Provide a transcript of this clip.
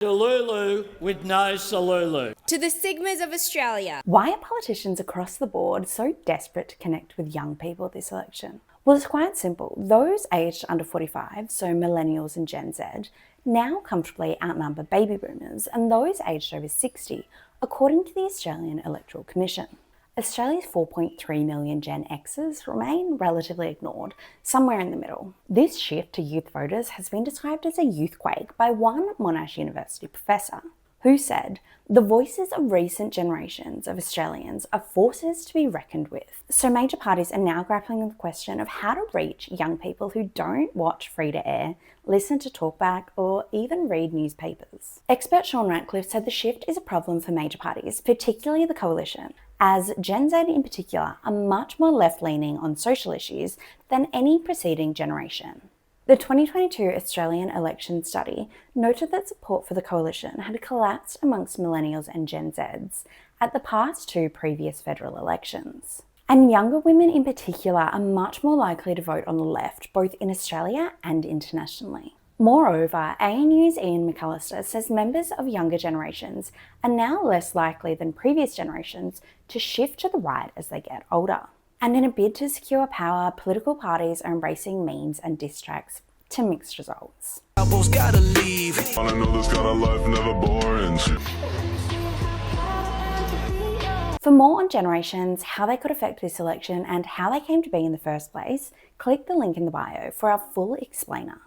Delulu with no Salulu. To the Sigmas of Australia. Why are politicians across the board so desperate to connect with young people this election? Well, it's quite simple. Those aged under 45, so millennials and Gen Z, now comfortably outnumber baby boomers and those aged over 60, according to the Australian Electoral Commission. Australia's 4.3 million Gen Xs remain relatively ignored, somewhere in the middle. This shift to youth voters has been described as a youthquake by one Monash University professor, who said, "The voices of recent generations of Australians are forces to be reckoned with." So major parties are now grappling with the question of how to reach young people who don't watch free-to-air, listen to talkback, or even read newspapers. Expert Sean Ratcliffe said the shift is a problem for major parties, particularly the Coalition, as Gen Z in particular are much more left-leaning on social issues than any preceding generation. The 2022 Australian election study noted that support for the Coalition had collapsed amongst millennials and Gen Zs at the past two previous federal elections. And younger women in particular are much more likely to vote on the left, both in Australia and internationally. Moreover, ANU's Ian McAllister says members of younger generations are now less likely than previous generations to shift to the right as they get older. And in a bid to secure power, political parties are embracing memes and diss tracks to mixed results. Gotta leave. I know this kind of life never boring. For more on generations, how they could affect this election, and how they came to be in the first place, click the link in the bio for our full explainer.